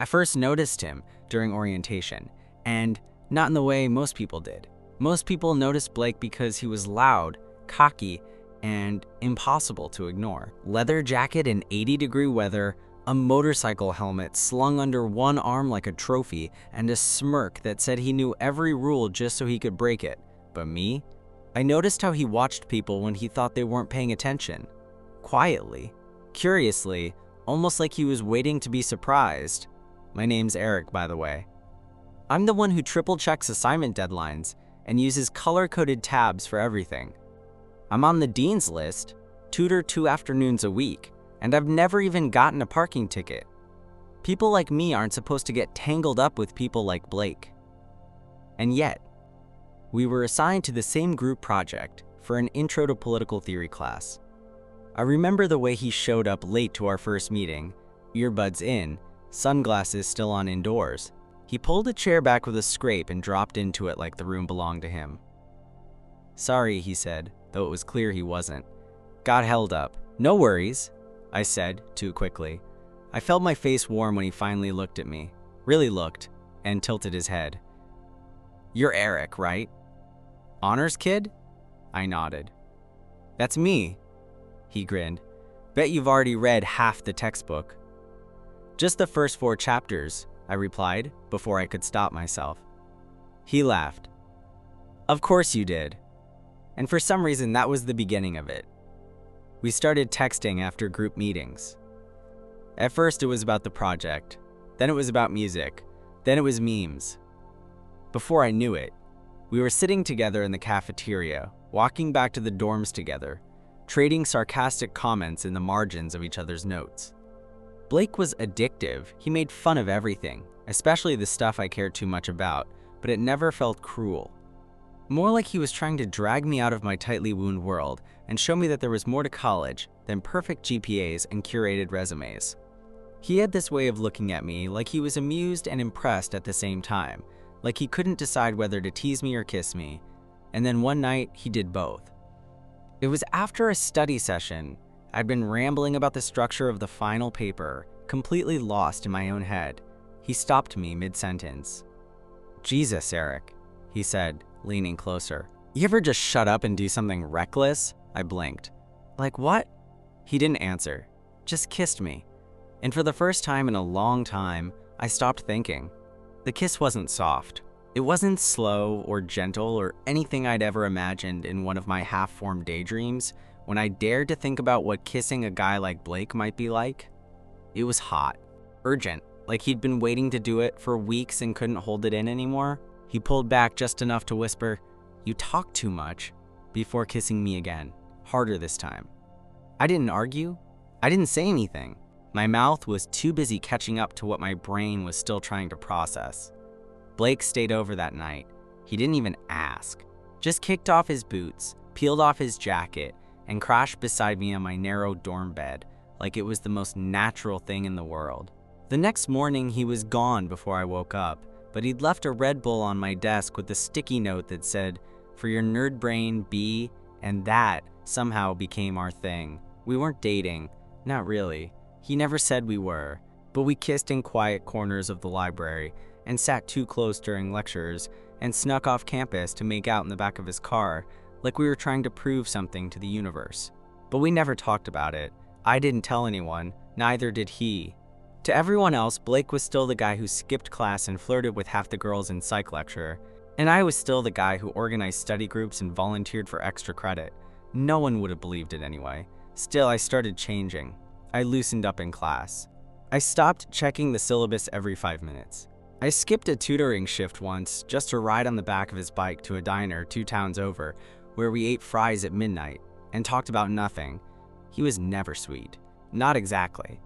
I first noticed him during orientation, and not in the way most people did. Most people noticed Blake because he was loud, cocky, and impossible to ignore. Leather jacket in 80-degree weather, a motorcycle helmet slung under one arm like a trophy, and a smirk that said he knew every rule just so he could break it. But me? I noticed how he watched people when he thought they weren't paying attention. Quietly, curiously, almost like he was waiting to be surprised. My name's Eric, by the way. I'm the one who triple-checks assignment deadlines and uses color-coded tabs for everything. I'm on the dean's list, tutor 2 afternoons a week, and I've never even gotten a parking ticket. People like me aren't supposed to get tangled up with people like Blake. And yet, we were assigned to the same group project for an Intro to Political Theory class. I remember the way he showed up late to our first meeting, earbuds in, sunglasses still on indoors. He pulled a chair back with a scrape and dropped into it like the room belonged to him. "Sorry," he said, though it was clear he wasn't. "Got held up." "No worries," I said, too quickly. I felt my face warm when he finally looked at me, really looked, and tilted his head. "You're Eric, right? Honors kid?" I nodded. "That's me," he grinned. "Bet you've already read half the textbook." "Just the first 4 chapters," I replied, before I could stop myself. He laughed. "Of course you did." And for some reason, that was the beginning of it. We started texting after group meetings. At first, it was about the project. Then it was about music. Then it was memes. Before I knew it, we were sitting together in the cafeteria, walking back to the dorms together, trading sarcastic comments in the margins of each other's notes. Blake was addictive. He made fun of everything, especially the stuff I cared too much about, but it never felt cruel. More like he was trying to drag me out of my tightly wound world and show me that there was more to college than perfect GPAs and curated resumes. He had this way of looking at me like he was amused and impressed at the same time, like he couldn't decide whether to tease me or kiss me, and then one night he did both. It was after a study session. I'd been rambling about the structure of the final paper, completely lost in my own head. He stopped me mid-sentence. "Jesus, Eric," he said, leaning closer. "You ever just shut up and do something reckless?" I blinked. "Like what?" He didn't answer, just kissed me. And for the first time in a long time, I stopped thinking. The kiss wasn't soft. It wasn't slow or gentle or anything I'd ever imagined in one of my half-formed daydreams when I dared to think about what kissing a guy like Blake might be like. It was hot, urgent, like he'd been waiting to do it for weeks and couldn't hold it in anymore. He pulled back just enough to whisper, "You talk too much," before kissing me again, harder this time. I didn't argue. I didn't say anything. My mouth was too busy catching up to what my brain was still trying to process. Blake stayed over that night. He didn't even ask. Just kicked off his boots, peeled off his jacket, and crashed beside me on my narrow dorm bed like it was the most natural thing in the world. The next morning, he was gone before I woke up, but he'd left a Red Bull on my desk with a sticky note that said, "For your nerd brain, B," and that somehow became our thing. We weren't dating. Not really. He never said we were, but we kissed in quiet corners of the library and sat too close during lectures and snuck off campus to make out in the back of his car like we were trying to prove something to the universe. But we never talked about it. I didn't tell anyone, neither did he. To everyone else, Blake was still the guy who skipped class and flirted with half the girls in psych lecture, and I was still the guy who organized study groups and volunteered for extra credit. No one would have believed it anyway. Still, I started changing. I loosened up in class. I stopped checking the syllabus every 5 minutes. I skipped a tutoring shift once just to ride on the back of his bike to a diner 2 towns over, where we ate fries at midnight and talked about nothing. He was never sweet. Not exactly.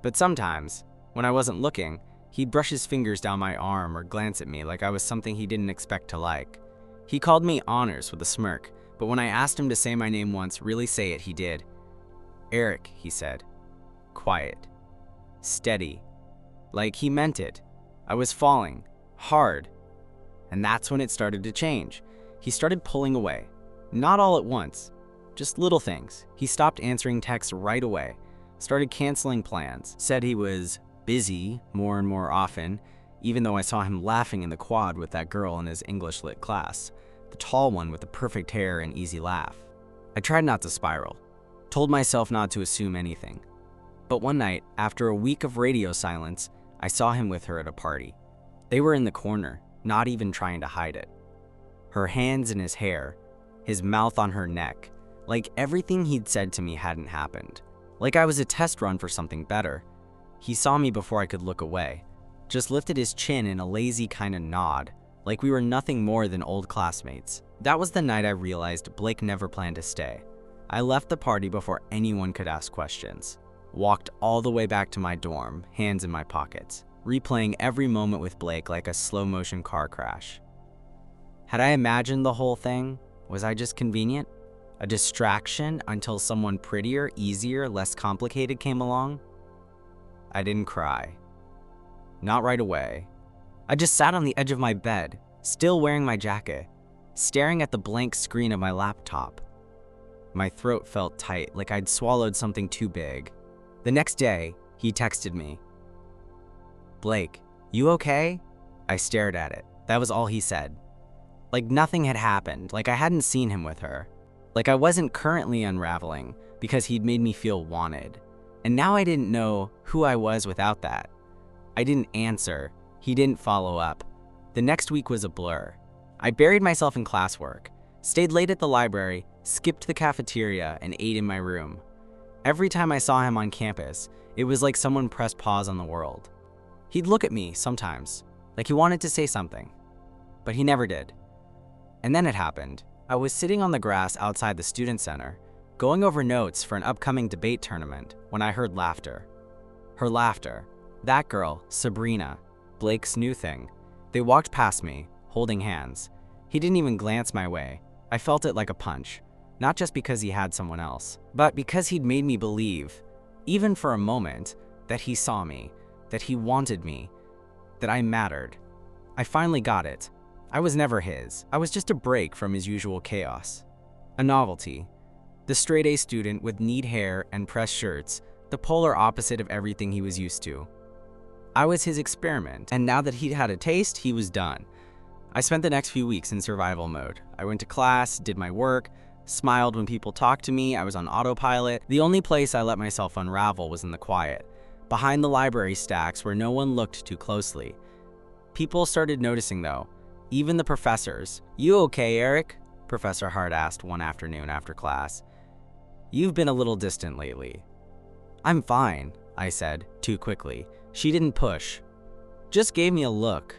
But sometimes, when I wasn't looking, he'd brush his fingers down my arm or glance at me like I was something he didn't expect to like. He called me Honors with a smirk, but when I asked him to say my name once, really say it, he did. "Eric," he said. Quiet. Steady. Like he meant it. I was falling. Hard. And that's when it started to change. He started pulling away. Not all at once. Just little things. He stopped answering texts right away. Started canceling plans. Said he was busy more and more often, even though I saw him laughing in the quad with that girl in his English lit class, the tall one with the perfect hair and easy laugh. I tried not to spiral, told myself not to assume anything. But one night, after a week of radio silence, I saw him with her at a party. They were in the corner, not even trying to hide it. Her hands in his hair, his mouth on her neck, like everything he'd said to me hadn't happened. Like I was a test run for something better. He saw me before I could look away, just lifted his chin in a lazy kind of nod, like we were nothing more than old classmates. That was the night I realized Blake never planned to stay. I left the party before anyone could ask questions. Walked all the way back to my dorm, hands in my pockets, replaying every moment with Blake like a slow-motion car crash. Had I imagined the whole thing? Was I just convenient? A distraction until someone prettier, easier, less complicated came along? I didn't cry. Not right away. I just sat on the edge of my bed, still wearing my jacket, staring at the blank screen of my laptop. My throat felt tight, like I'd swallowed something too big. The next day, he texted me. "Blake, you okay?" I stared at it. That was all he said. Like nothing had happened, like I hadn't seen him with her. Like I wasn't currently unraveling because he'd made me feel wanted. And now I didn't know who I was without that. I didn't answer. He didn't follow up. The next week was a blur. I buried myself in classwork, stayed late at the library, skipped the cafeteria, and ate in my room. Every time I saw him on campus, it was like someone pressed pause on the world. He'd look at me sometimes, like he wanted to say something, but he never did. And then it happened. I was sitting on the grass outside the student center, going over notes for an upcoming debate tournament, when I heard laughter. Her laughter. That girl, Sabrina, Blake's new thing. They walked past me, holding hands. He didn't even glance my way. I felt it like a punch, not just because he had someone else, but because he'd made me believe, even for a moment, that he saw me, that he wanted me, that I mattered. I finally got it. I was never his. I was just a break from his usual chaos. A novelty. The straight-A student with neat hair and pressed shirts, the polar opposite of everything he was used to. I was his experiment, and now that he'd had a taste, he was done. I spent the next few weeks in survival mode. I went to class, did my work, smiled when people talked to me. I was on autopilot. The only place I let myself unravel was in the quiet, behind the library stacks where no one looked too closely. People started noticing though, even the professors. "You okay, Eric?" Professor Hart asked one afternoon after class. "You've been a little distant lately." "I'm fine," I said, too quickly. She didn't push, just gave me a look,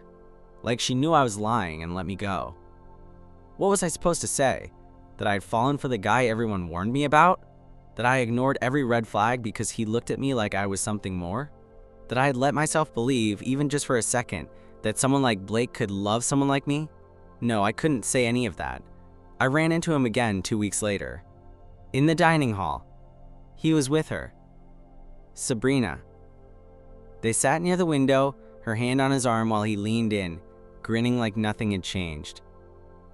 like she knew I was lying and let me go. What was I supposed to say? That I had fallen for the guy everyone warned me about? That I ignored every red flag because he looked at me like I was something more? That I had let myself believe, even just for a second, that someone like Blake could love someone like me? No, I couldn't say any of that. I ran into him again 2 weeks later. In the dining hall. He was with her. Sabrina. They sat near the window, her hand on his arm while he leaned in, grinning like nothing had changed.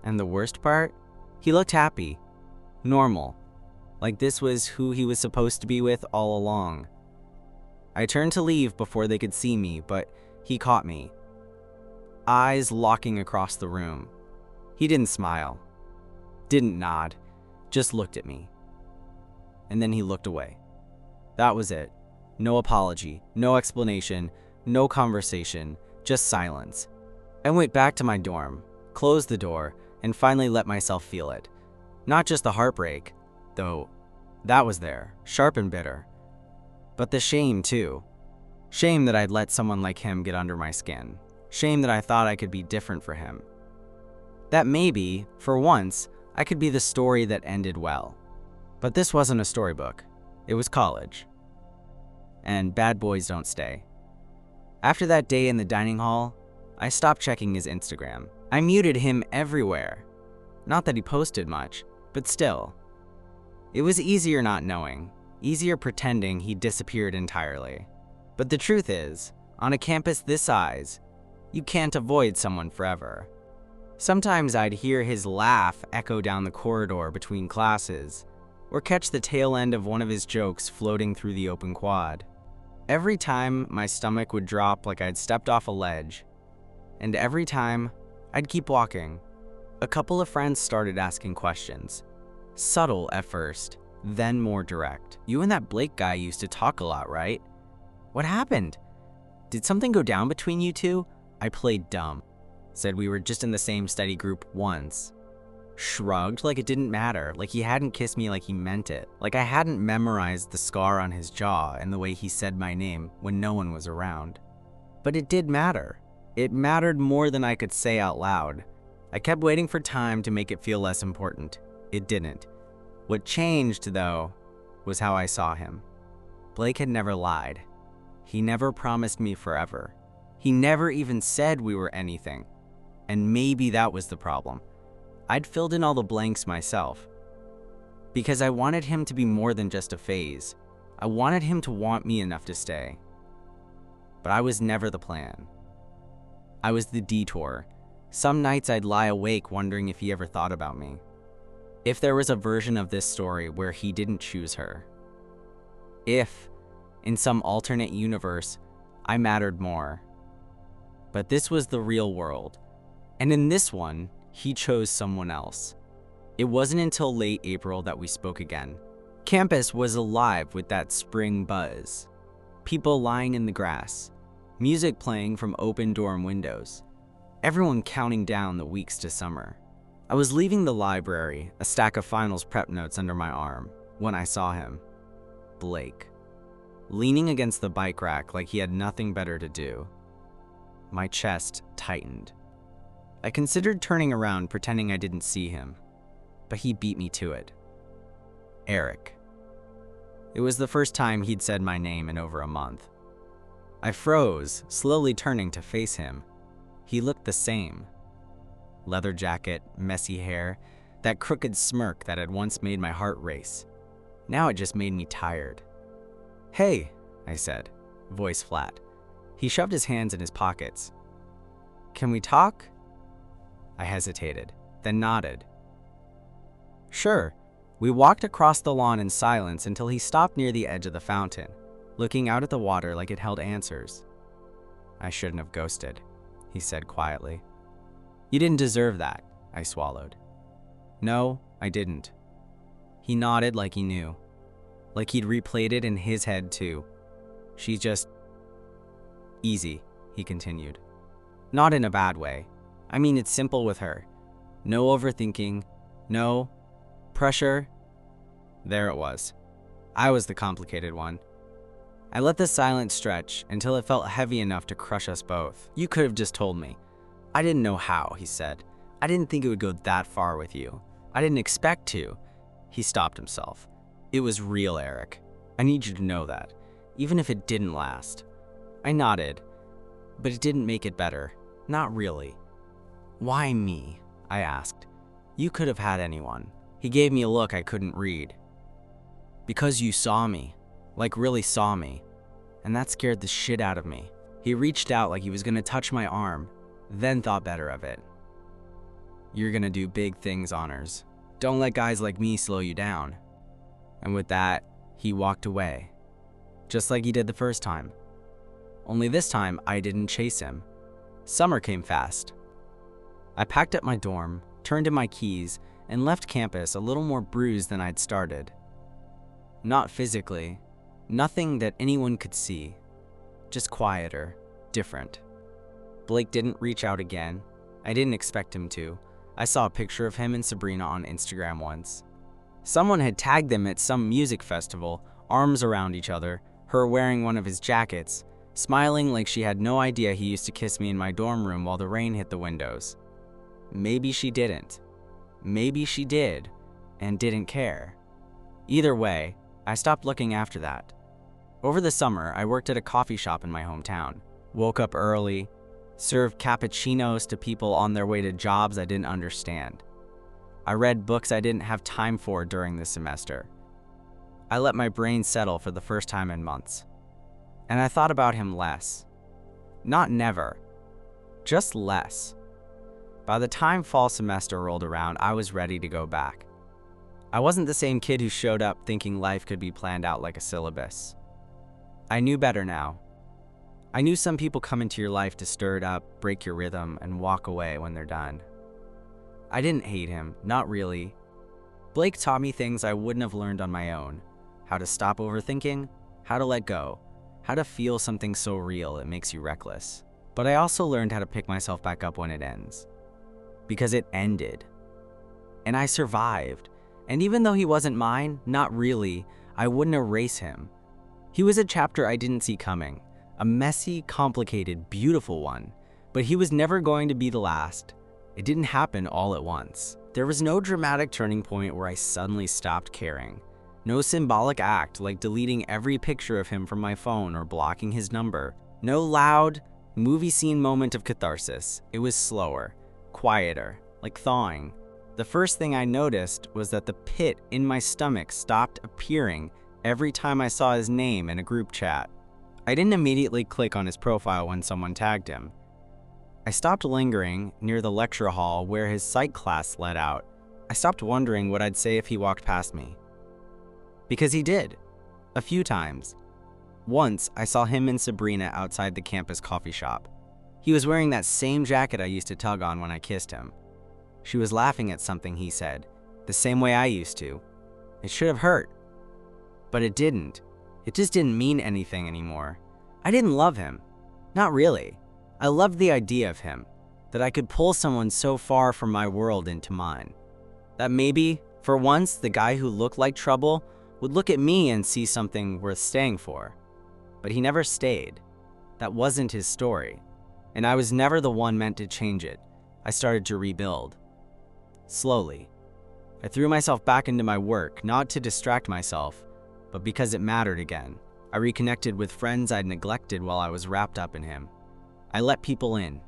And the worst part? He looked happy. Normal. Like this was who he was supposed to be with all along. I turned to leave before they could see me, but he caught me. Eyes locking across the room. He didn't smile. Didn't nod. Just looked at me. And then he looked away. That was it. No apology, no explanation, no conversation, just silence. I went back to my dorm, closed the door, and finally let myself feel it. Not just the heartbreak, though that was there, sharp and bitter, but the shame too. Shame that I'd let someone like him get under my skin. Shame that I thought I could be different for him. That maybe, for once, I could be the story that ended well. But this wasn't a storybook. It was college. And bad boys don't stay. After that day in the dining hall, I stopped checking his Instagram. I muted him everywhere. Not that he posted much, but still. It was easier not knowing, easier pretending he disappeared entirely. But the truth is, on a campus this size, you can't avoid someone forever. Sometimes I'd hear his laugh echo down the corridor between classes, or catch the tail end of one of his jokes floating through the open quad. Every time my stomach would drop like I'd stepped off a ledge, and every time I'd keep walking. A couple of friends started asking questions. Subtle at first, then more direct. "You and that Blake guy used to talk a lot, right? What happened? Did something go down between you two?" I played dumb. Said we were just in the same study group once. Shrugged like it didn't matter, like he hadn't kissed me like he meant it, like I hadn't memorized the scar on his jaw and the way he said my name when no one was around. But it did matter. It mattered more than I could say out loud. I kept waiting for time to make it feel less important. It didn't. What changed, though, was how I saw him. Blake had never lied. He never promised me forever. He never even said we were anything. And maybe that was the problem. I'd filled in all the blanks myself. Because I wanted him to be more than just a phase. I wanted him to want me enough to stay. But I was never the plan. I was the detour. Some nights I'd lie awake wondering if he ever thought about me. If there was a version of this story where he didn't choose her. If, in some alternate universe, I mattered more. But this was the real world. And in this one, he chose someone else. It wasn't until late April that we spoke again. Campus was alive with that spring buzz. People lying in the grass. Music playing from open dorm windows. Everyone counting down the weeks to summer. I was leaving the library, a stack of finals prep notes under my arm, when I saw him. Blake. Leaning against the bike rack like he had nothing better to do. My chest tightened. I considered turning around pretending I didn't see him, but he beat me to it. Eric. It was the first time he'd said my name in over a month. I froze, slowly turning to face him. He looked the same. Leather jacket, messy hair, that crooked smirk that had once made my heart race. Now it just made me tired. "Hey," I said, voice flat. He shoved his hands in his pockets. "Can we talk?" I hesitated, then nodded. Sure. We walked across the lawn in silence until he stopped near the edge of the fountain, looking out at the water like it held answers. "I shouldn't have ghosted," he said quietly. "You didn't deserve that," I swallowed. "No, I didn't." He nodded like he knew, like he'd replayed it in his head too. "She's just easy," he continued. "Not in a bad way. I mean, it's simple with her. No overthinking, no pressure." There it was. I was the complicated one. I let the silence stretch until it felt heavy enough to crush us both. "You could have just told me." "I didn't know how," he said. "I didn't think it would go that far with you. I didn't expect to." He stopped himself. "It was real, Eric. I need you to know that, even if it didn't last." I nodded, but it didn't make it better. Not really. "Why me?" I asked. "You could have had anyone." He gave me a look I couldn't read. "Because you saw me, like really saw me, and that scared the shit out of me." He reached out like he was gonna touch my arm, then thought better of it. "You're gonna do big things, Honors. Don't let guys like me slow you down." And with that, he walked away, just like he did the first time. Only this time, I didn't chase him. Summer came fast. I packed up my dorm, turned in my keys, and left campus a little more bruised than I'd started. Not physically, nothing that anyone could see, just quieter, different. Blake didn't reach out again. I didn't expect him to. I saw a picture of him and Sabrina on Instagram once. Someone had tagged them at some music festival, arms around each other, her wearing one of his jackets, smiling like she had no idea he used to kiss me in my dorm room while the rain hit the windows. Maybe she didn't. Maybe she did, and didn't care. Either way, I stopped looking after that. Over the summer, I worked at a coffee shop in my hometown. Woke up early, served cappuccinos to people on their way to jobs I didn't understand. I read books I didn't have time for during the semester. I let my brain settle for the first time in months. And I thought about him less. Not never, just less. By the time fall semester rolled around, I was ready to go back. I wasn't the same kid who showed up thinking life could be planned out like a syllabus. I knew better now. I knew some people come into your life to stir it up, break your rhythm, and walk away when they're done. I didn't hate him, not really. Blake taught me things I wouldn't have learned on my own. How to stop overthinking, how to let go, how to feel something so real it makes you reckless. But I also learned how to pick myself back up when it ends. Because it ended. And I survived. And even though he wasn't mine, not really, I wouldn't erase him. He was a chapter I didn't see coming. A messy, complicated, beautiful one. But he was never going to be the last. It didn't happen all at once. There was no dramatic turning point where I suddenly stopped caring. No symbolic act like deleting every picture of him from my phone or blocking his number. No loud, movie scene moment of catharsis. It was slower, quieter, like thawing. The first thing I noticed was that the pit in my stomach stopped appearing every time I saw his name in a group chat. I didn't immediately click on his profile when someone tagged him. I stopped lingering near the lecture hall where his psych class led out. I stopped wondering what I'd say if he walked past me. Because he did. A few times. Once, I saw him and Sabrina outside the campus coffee shop. He was wearing that same jacket I used to tug on when I kissed him. She was laughing at something he said, the same way I used to. It should have hurt. But it didn't. It just didn't mean anything anymore. I didn't love him. Not really. I loved the idea of him, that I could pull someone so far from my world into mine. That maybe, for once, the guy who looked like trouble would look at me and see something worth staying for. But he never stayed. That wasn't his story. And I was never the one meant to change it. I started to rebuild. Slowly. I threw myself back into my work, not to distract myself, but because it mattered again. I reconnected with friends I'd neglected while I was wrapped up in him. I let people in.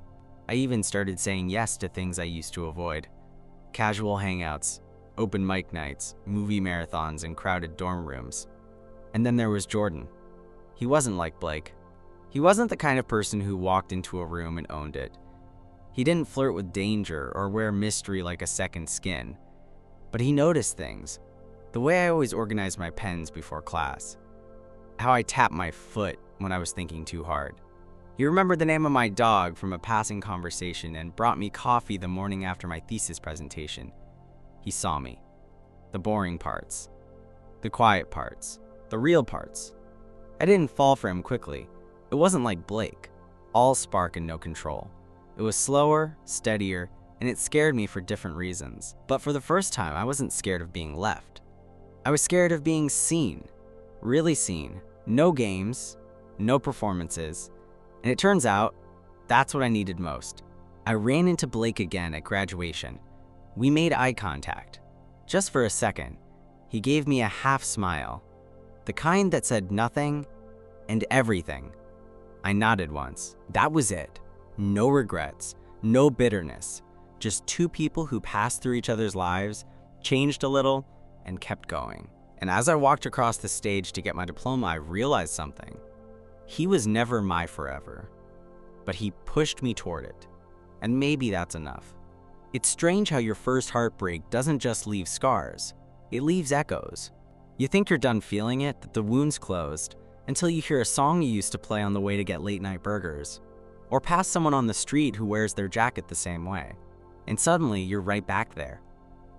I even started saying yes to things I used to avoid. Casual hangouts, open mic nights, movie marathons, and crowded dorm rooms. And then there was Jordan. He wasn't like Blake. He wasn't the kind of person who walked into a room and owned it. He didn't flirt with danger or wear mystery like a second skin. But he noticed things. The way I always organized my pens before class. How I tapped my foot when I was thinking too hard. He remembered the name of my dog from a passing conversation and brought me coffee the morning after my thesis presentation. He saw me. The boring parts. The quiet parts. The real parts. I didn't fall for him quickly. It wasn't like Blake. All spark and no control. It was slower, steadier, and it scared me for different reasons. But for the first time, I wasn't scared of being left. I was scared of being seen. Really seen. No games. No performances. And it turns out, that's what I needed most. I ran into Blake again at graduation. We made eye contact. Just for a second. He gave me a half smile. The kind that said nothing and everything. I nodded once. That was it. No regrets. No bitterness. Just two people who passed through each other's lives, changed a little, and kept going. And as I walked across the stage to get my diploma, I realized something. He was never my forever, but he pushed me toward it. And maybe that's enough. It's strange how your first heartbreak doesn't just leave scars, it leaves echoes. You think you're done feeling it, that the wound's closed, until you hear a song you used to play on the way to get late-night burgers, or pass someone on the street who wears their jacket the same way. And suddenly, you're right back there,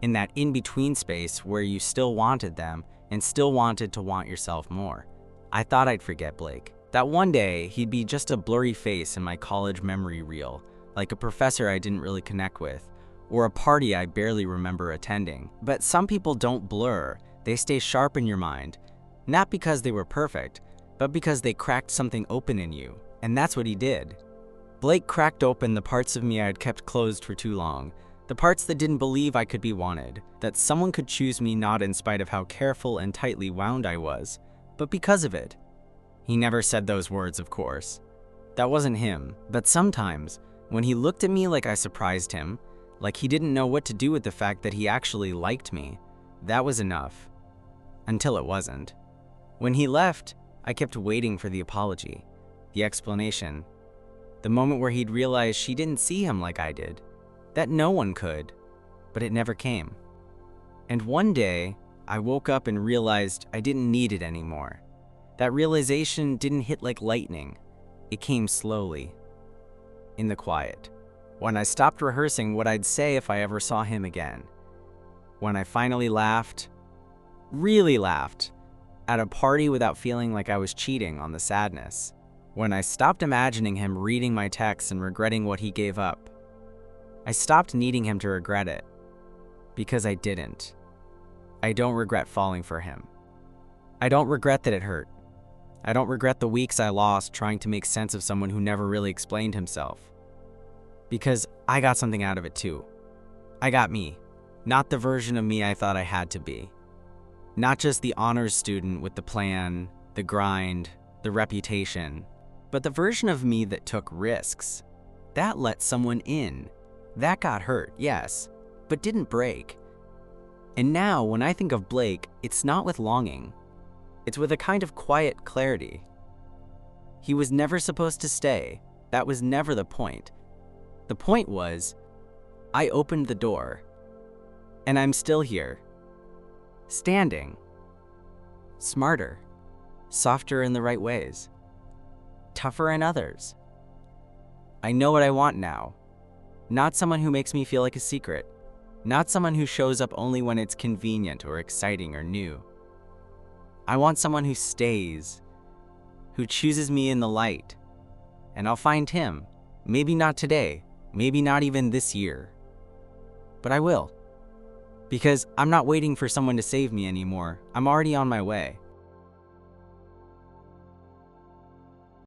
in that in-between space where you still wanted them and still wanted to want yourself more. I thought I'd forget Blake. That one day, he'd be just a blurry face in my college memory reel, like a professor I didn't really connect with, or a party I barely remember attending. But some people don't blur, they stay sharp in your mind, not because they were perfect, but because they cracked something open in you, and that's what he did. Blake cracked open the parts of me I had kept closed for too long, the parts that didn't believe I could be wanted, that someone could choose me not in spite of how careful and tightly wound I was, but because of it. He never said those words, of course. That wasn't him, but sometimes, when he looked at me like I surprised him, like he didn't know what to do with the fact that he actually liked me, that was enough. Until it wasn't. When he left, I kept waiting for the apology, the explanation, the moment where he'd realize she didn't see him like I did, that no one could, but it never came. And one day, I woke up and realized I didn't need it anymore. That realization didn't hit like lightning. It came slowly, in the quiet. When I stopped rehearsing what I'd say if I ever saw him again. When I finally laughed, really laughed, at a party without feeling like I was cheating on the sadness. When I stopped imagining him reading my texts and regretting what he gave up. I stopped needing him to regret it. Because I didn't. I don't regret falling for him. I don't regret that it hurt. I don't regret the weeks I lost trying to make sense of someone who never really explained himself. Because I got something out of it too. I got me, not the version of me I thought I had to be. Not just the honors student with the plan, the grind, the reputation, but the version of me that took risks. That let someone in. That got hurt, yes, but didn't break. And now, when I think of Blake, it's not with longing. It's with a kind of quiet clarity. He was never supposed to stay. That was never the point. The point was, I opened the door, and I'm still here. Standing. Smarter. Softer in the right ways. Tougher in others. I know what I want now. Not someone who makes me feel like a secret. Not someone who shows up only when it's convenient or exciting or new. I want someone who stays, who chooses me in the light. And I'll find him. Maybe not today, maybe not even this year. But I will. Because I'm not waiting for someone to save me anymore. I'm already on my way.